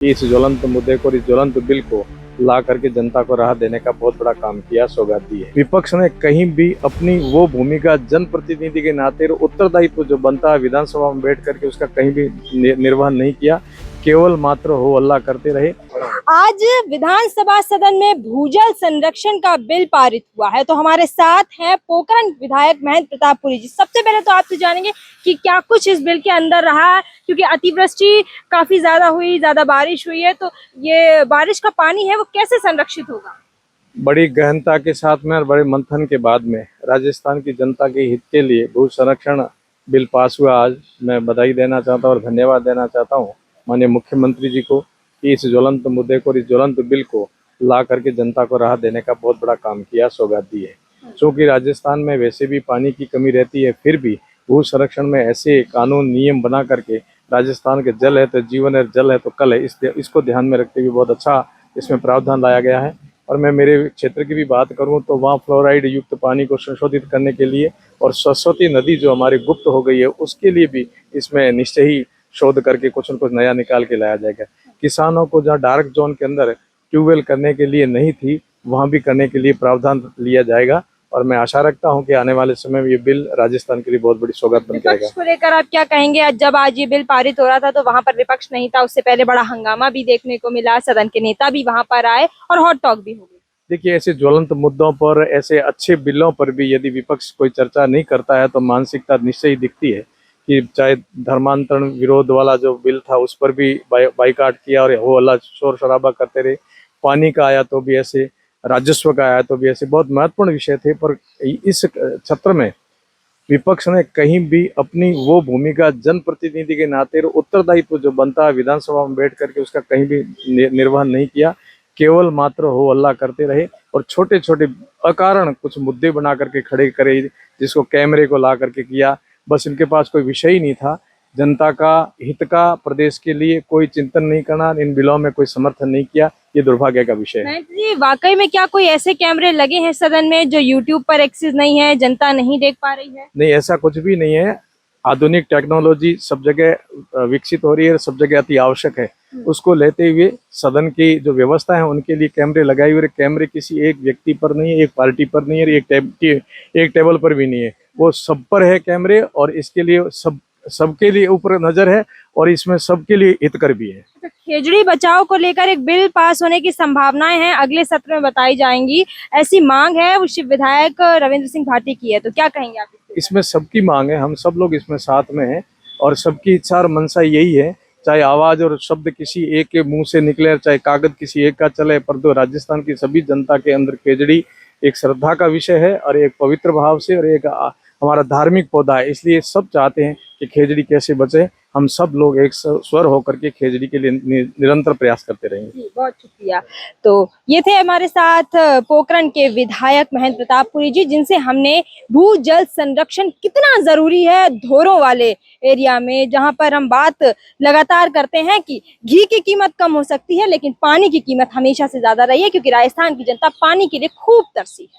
कि इस ज्वलंत मुद्दे को और इस ज्वलंत बिल को ला करके जनता को राहत देने का बहुत बड़ा काम किया, सौगात दी है। विपक्ष ने कहीं भी अपनी वो भूमिका जनप्रतिनिधि के नाते और उत्तरदायित्व जो बनता है विधानसभा में बैठ करके उसका कहीं भी निर्वहन नहीं किया, केवल मात्र हो हल्ला करते रहे। आज विधानसभा सदन में भूजल संरक्षण का बिल पारित हुआ है, तो हमारे साथ हैं पोखरण विधायक महेंद्र प्रतापपुरी जी। सबसे पहले तो आपसे जानेंगे कि क्या कुछ इस बिल के अंदर रहा है, क्योंकि अतिवृष्टि काफी ज्यादा हुई, ज्यादा बारिश हुई है, तो ये बारिश का पानी है वो कैसे संरक्षित होगा? बड़ी गहनता के साथ में और बड़े मंथन के बाद में राजस्थान की जनता के हित के लिए भू संरक्षण बिल पास हुआ। आज मैं बधाई देना चाहता हूँ और धन्यवाद देना चाहता हूँ माननीय मुख्यमंत्री जी को कि इस ज्वलंत मुद्दे को और इस ज्वलंत बिल को ला करके जनता को राहत देने का बहुत बड़ा काम किया, सौगात दी है। क्योंकि राजस्थान में वैसे भी पानी की कमी रहती है, फिर भी भू संरक्षण में ऐसे कानून नियम बना करके राजस्थान के जल है तो जीवन है, जल है तो कल है, इसको ध्यान में रखते हुए बहुत अच्छा इसमें प्रावधान लाया गया है। और मैं मेरे क्षेत्र की भी बात करूं तो वहाँ फ्लोराइड युक्त पानी को संशोधित करने के लिए और सरस्वती नदी जो हमारी गुप्त हो गई है उसके लिए भी इसमें निश्चय ही शोध करके कुछ न कुछ नया निकाल के लाया जाएगा। किसानों को जहाँ डार्क जोन के अंदर ट्यूबवेल करने के लिए नहीं थी, वहाँ भी करने के लिए प्रावधान लिया जाएगा। और मैं आशा रखता हूं कि आने वाले समय में ये बिल राजस्थान के लिए बहुत बड़ी सौगात बन जाएगा। विपक्ष को लेकर आप क्या कहेंगे? आज ये बिल पारित हो रहा था तो वहां पर विपक्ष नहीं था, उससे पहले बड़ा हंगामा भी देखने को मिला, सदन के नेता भी वहां पर आए और हॉट टॉक भी हो गई। देखिए, ऐसे ज्वलंत मुद्दों पर, ऐसे अच्छे बिलों पर भी यदि विपक्ष कोई चर्चा नहीं करता है तो मानसिकता निश्चय ही दिखती है कि चाहे धर्मांतरण विरोध वाला जो बिल था उस पर भी बाइकाट किया और हो हल्ला शोर शराबा करते रहे। पानी का आया तो भी ऐसे, राजस्व का आया तो भी ऐसे, बहुत महत्वपूर्ण विषय थे। पर इस सत्र में विपक्ष ने कहीं भी अपनी वो भूमिका जनप्रतिनिधि के नाते और उत्तरदायित्व जो बनता है विधानसभा में बैठ करके उसका कहीं भी निर्वहन नहीं किया, केवल मात्र हो हल्ला करते रहे और छोटे छोटे अकारण कुछ मुद्दे बना करके खड़े करे, जिसको कैमरे को ला करके किया। बस इनके पास कोई विषय ही नहीं था, जनता का हित का, प्रदेश के लिए कोई चिंतन नहीं करना, इन बिलों में कोई समर्थन नहीं किया। ये दुर्भाग्य का विषय है। महेंद्र जी, वाकई में क्या कोई ऐसे कैमरे लगे हैं सदन में जो यूट्यूब पर एक्सेस नहीं है, जनता नहीं देख पा रही है? नहीं, ऐसा कुछ भी नहीं है। आधुनिक टेक्नोलॉजी सब जगह विकसित हो रही है, सब जगह अति आवश्यक है। उसको लेते हुए सदन की जो व्यवस्था है उनके लिए कैमरे लगाए हुए। कैमरे किसी एक व्यक्ति पर नहीं है, एक पार्टी पर नहीं है, एक टेबल पर भी नहीं है, वो सब पर है कैमरे। और इसके लिए सबके लिए ऊपर नजर है और इसमें सबके लिए हितकर भी है। तो खेजड़ी बचाओ को लेकर एक बिल पास होने की संभावनाएं हैं, अगले सत्र में बताई जाएंगी, ऐसी मांग है वो शिव विधायक रविंद्र सिंह भाटी की है, तो क्या कहेंगे आप? इसमें सबकी मांग है, हम सब लोग इसमें साथ में हैं और सबकी इच्छा और मनसा यही है। चाहे आवाज और शब्द किसी एक के मुंह से निकले, चाहे कागज किसी एक का चले, पर तो राजस्थान की सभी जनता के अंदर खेजड़ी एक श्रद्धा का विषय है और एक पवित्र भाव से, और एक हमारा धार्मिक पौधा है। इसलिए सब चाहते हैं कि खेजड़ी कैसे बचे। हम सब लोग एक स्वर होकर के खेजड़ी के लिए निरंतर प्रयास करते रहेंगे। बहुत शुक्रिया। तो ये थे हमारे साथ पोखरण के विधायक महेंद्र प्रतापपुरी जी, जिनसे हमने भू जल संरक्षण कितना जरूरी है धोरों वाले एरिया में, जहां पर हम बात लगातार करते हैं कि घी की कीमत कम हो सकती है लेकिन पानी की कीमत हमेशा से ज्यादा रही है, क्योंकि राजस्थान की जनता पानी के लिए खूब तरसी है।